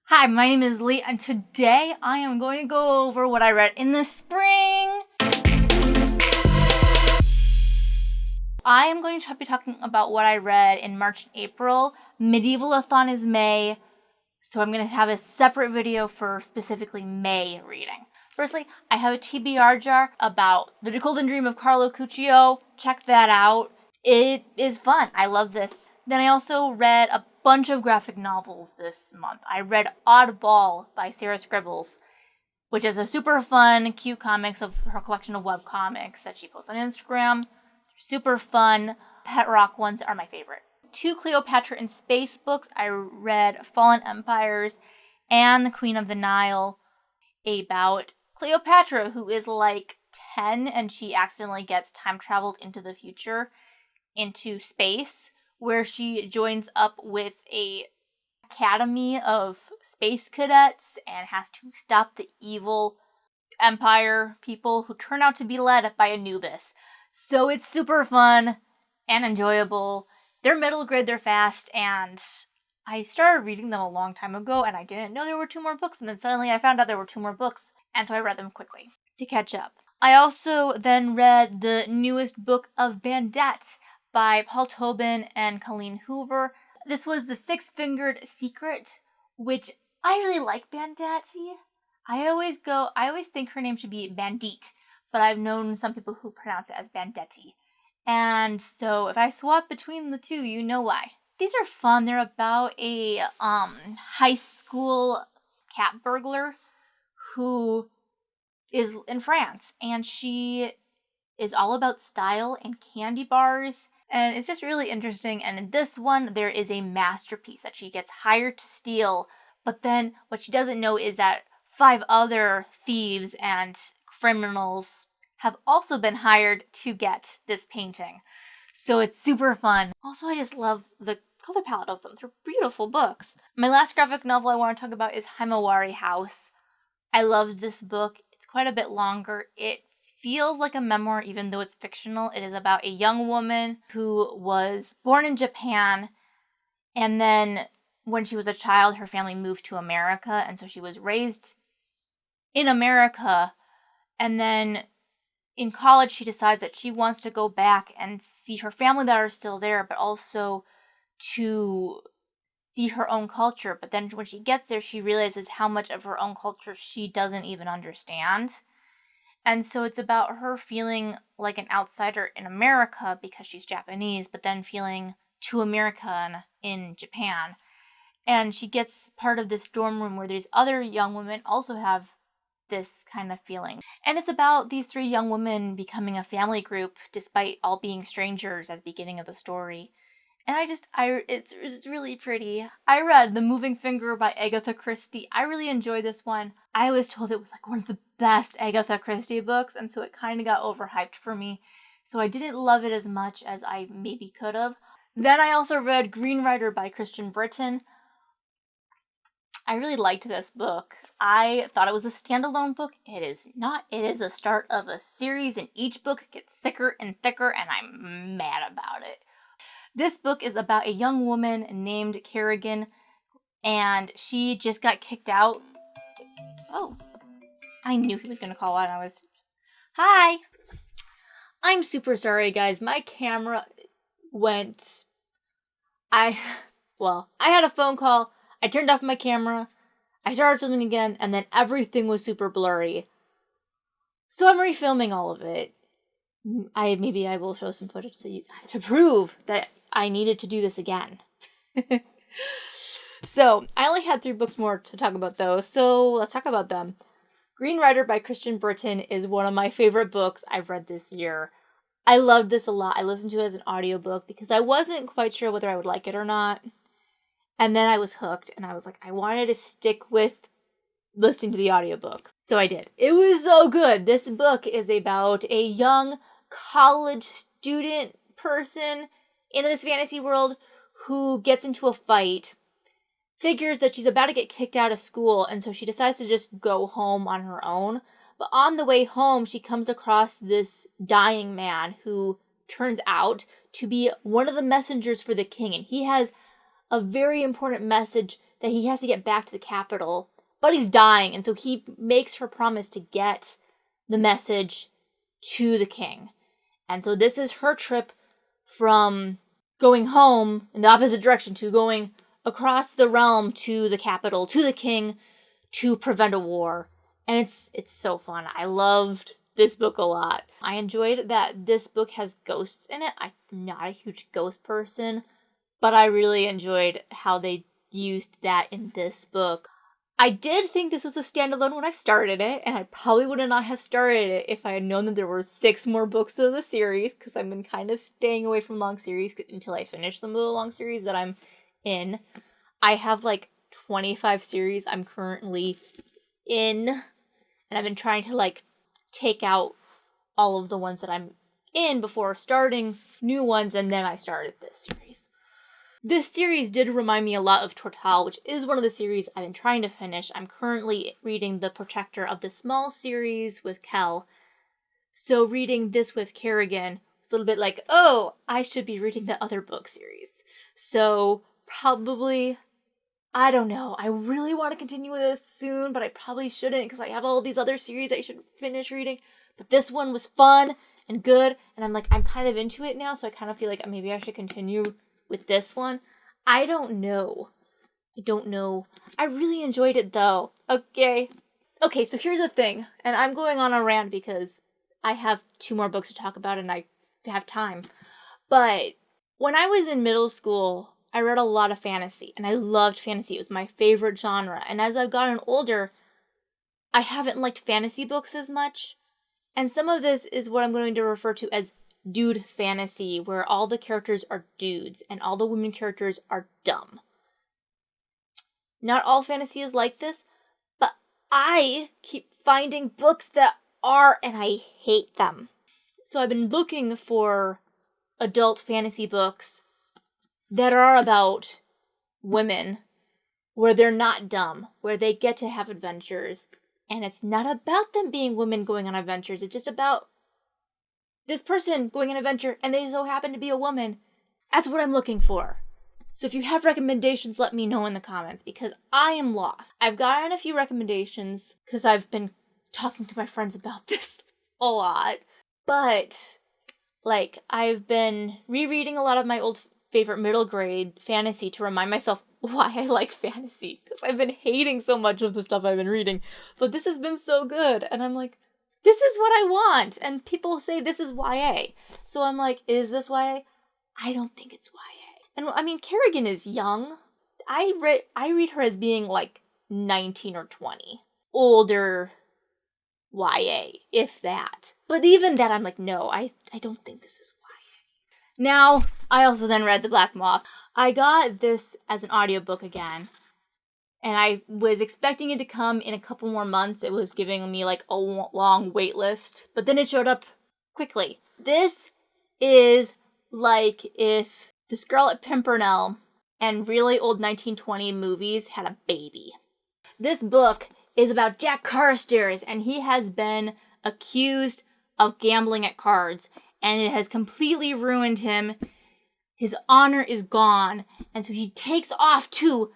Hi, my name is Lee, and today I am going to go over what I read in the spring. I am going to be talking about what I read in March and April. Medievalathon is May, so I'm going to have a separate video for specifically May reading. Firstly, I have a TBR jar about The Golden Dream of Carlo Chuchio. Check that out. It is fun. I love this. Then I also read a bunch of graphic novels this month. I read Oddball by Sarah Scribbles, which is a super fun, cute comics of her collection of web comics that she posts on Instagram. They're super fun. Pet rock ones are my favorite. 2 Cleopatra In Space books. I read Fallen Empires and The Queen of the Nile, about Cleopatra, who is like 10 and she accidentally gets time traveled into the future, into space, where she joins up with a academy of space cadets and has to stop the evil empire people who turn out to be led by Anubis. So it's super fun and enjoyable. They're middle grade, they're fast, and I started reading them a long time ago and I didn't know there were 2 more books, and then suddenly I found out there were 2 more books, and so I read them quickly to catch up. I also then read the newest book of Bandette by Paul Tobin and Colleen Hoover. This was The Six-Fingered Secret, which I really like Bandette. I always think her name should be Bandite, but I've known some people who pronounce it as Bandette. And so if I swap between the two, you know why. These are fun. They're about a high school cat burglar who is in France, and she is all about style and candy bars. And it's just really interesting. And in this one, there is a masterpiece that she gets hired to steal. But then what she doesn't know is that 5 other thieves and criminals have also been hired to get this painting. So it's super fun. Also, I just love the color palette of them. They're beautiful books. My last graphic novel I want to talk about is Himawari House. I loved this book. It's quite a bit longer. It feels like a memoir even though it's fictional. It is about a young woman who was born in Japan, and then when she was a child her family moved to America, and so she was raised in America, and then in college she decides that she wants to go back and see her family that are still there, but also to see her own culture. But then when she gets there she realizes how much of her own culture she doesn't even understand. And so it's about her feeling like an outsider in America because she's Japanese, but then feeling too American in Japan. And she gets part of this dorm room where these other young women also have this kind of feeling. And it's about these 3 young women becoming a family group despite all being strangers at the beginning of the story. And it's really pretty. I read The Moving Finger by Agatha Christie. I really enjoyed this one. I was told it was like one of the best Agatha Christie books, and so it kind of got overhyped for me. So I didn't love it as much as I maybe could have. Then I also read Green Rider by Christian Britton. I really liked this book. I thought it was a standalone book. It is not. It is a start of a series, and each book gets thicker and thicker, and I'm mad about it. This book is about a young woman named Kerrigan, and she just got kicked out. Oh, I knew he was going to call out. Hi! I'm super sorry, guys. My camera went... I had a phone call. I turned off my camera. I started filming again, and then everything was super blurry. So I'm refilming all of it. Maybe I will show some footage to prove that I needed to do this again. So, I only had 3 books more to talk about though, so let's talk about them. Green Rider by Christian Britton is one of my favorite books I've read this year. I loved this a lot. I listened to it as an audiobook because I wasn't quite sure whether I would like it or not. And then I was hooked, and I was like, I wanted to stick with listening to the audiobook. So I did. It was so good. This book is about a young college student person in this fantasy world who gets into a fight, figures that she's about to get kicked out of school, and so she decides to just go home on her own. But on the way home, she comes across this dying man who turns out to be one of the messengers for the king, and he has a very important message that he has to get back to the capital, but he's dying, and so he makes her promise to get the message to the king. And so this is her trip from going home in the opposite direction to going across the realm to the capital, to the king, to prevent a war. And it's so fun. I loved this book a lot. I enjoyed that this book has ghosts in it. I'm not a huge ghost person, but I really enjoyed how they used that in this book. I did think this was a standalone when I started it, and I probably would not have started it if I had known that there were 6 more books of the series, because I've been kind of staying away from long series until I finish some of the long series that I'm in. I have like 25 series I'm currently in, and I've been trying to like take out all of the ones that I'm in before starting new ones, and then I started this series. This series did remind me a lot of Tortal, which is one of the series I've been trying to finish. I'm currently reading The Protector of the Small series with Kel. So reading this with Kerrigan was a little bit like, oh, I should be reading the other book series. So probably, I don't know. I really want to continue with this soon, but I probably shouldn't because I have all these other series I should finish reading. But this one was fun and good, and I'm kind of into it now, so I kind of feel like maybe I should continue with this one. I don't know. I really enjoyed it though. Okay, so here's the thing, and I'm going on a rant because I have 2 more books to talk about and I have time. But when I was in middle school, I read a lot of fantasy, and I loved fantasy. It was my favorite genre. And as I've gotten older, I haven't liked fantasy books as much. And some of this is what I'm going to refer to as dude fantasy, where all the characters are dudes and all the women characters are dumb. Not all fantasy is like this, but I keep finding books that are, and I hate them. So I've been looking for adult fantasy books that are about women, where they're not dumb, where they get to have adventures, and it's not about them being women going on adventures, it's just about this person going on an adventure, and they so happen to be a woman. That's what I'm looking for. So if you have recommendations, let me know in the comments, because I am lost. I've gotten a few recommendations, because I've been talking to my friends about this a lot. But, I've been rereading a lot of my old favorite middle grade fantasy to remind myself why I like fantasy, because I've been hating so much of the stuff I've been reading. But this has been so good, and I'm like, this is what I want, and people say this is YA. So I'm like, is this YA? I don't think it's YA. And I mean, Kerrigan is young. I read her as being like 19 or 20. Older YA, if that. But even that, I'm like, no, I don't think this is YA. Now, I also then read The Black Moth. I got this as an audiobook again. And I was expecting it to come in a couple more months. It was giving me like a long wait list. But then it showed up quickly. This is like if the Scarlet Pimpernel and really old 1920 movies had a baby. This book is about Jack Carstairs, and he has been accused of gambling at cards. And it has completely ruined him. His honor is gone. And so he takes off to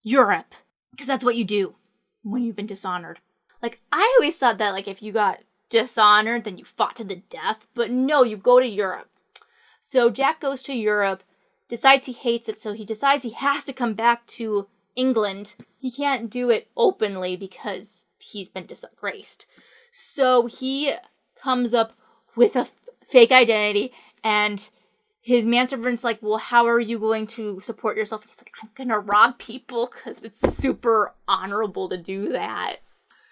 Europe, because that's what you do when you've been dishonored. I always thought that, if you got dishonored, then you fought to the death, but no, you go to Europe. So Jack goes to Europe, decides he hates it, so he decides he has to come back to England. He can't do it openly because he's been disgraced. So he comes up with a fake identity, and his manservant's like, well, how are you going to support yourself? And he's like, I'm gonna rob people because it's super honorable to do that.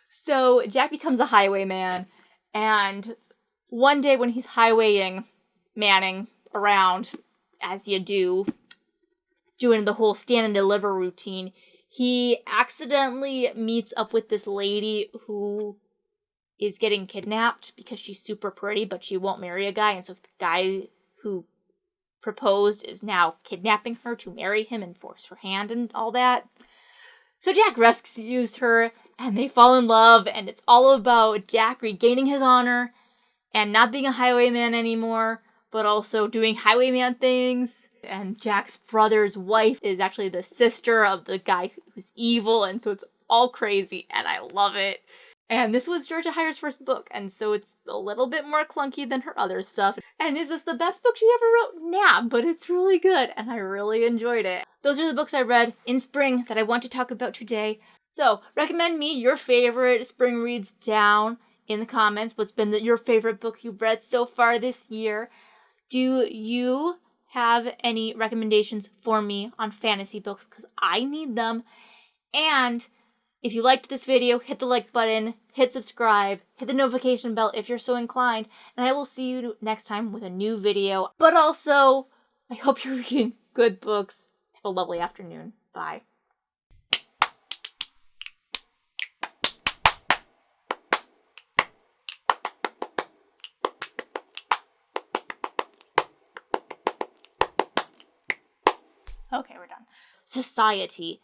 So Jack becomes a highwayman, and one day when he's manning around, as you do, doing the whole stand and deliver routine, he accidentally meets up with this lady who is getting kidnapped because she's super pretty, but she won't marry a guy, and so the guy who proposed is now kidnapping her to marry him and force her hand and all that. So Jack rescues her, and they fall in love, and it's all about Jack regaining his honor and not being a highwayman anymore, but also doing highwayman things. And Jack's brother's wife is actually the sister of the guy who's evil, and so it's all crazy, and I love it. And this was Georgia Heyer's first book, and so it's a little bit more clunky than her other stuff. And is this the best book she ever wrote? Nah, but it's really good, and I really enjoyed it. Those are the books I read in spring that I want to talk about today. So, recommend me your favorite spring reads down in the comments. What's been your favorite book you've read so far this year? Do you have any recommendations for me on fantasy books? Because I need them. And if you liked this video, hit the like button, hit subscribe, hit the notification bell if you're so inclined, and I will see you next time with a new video. But also, I hope you're reading good books. Have a lovely afternoon. Bye. Okay, we're done. Society.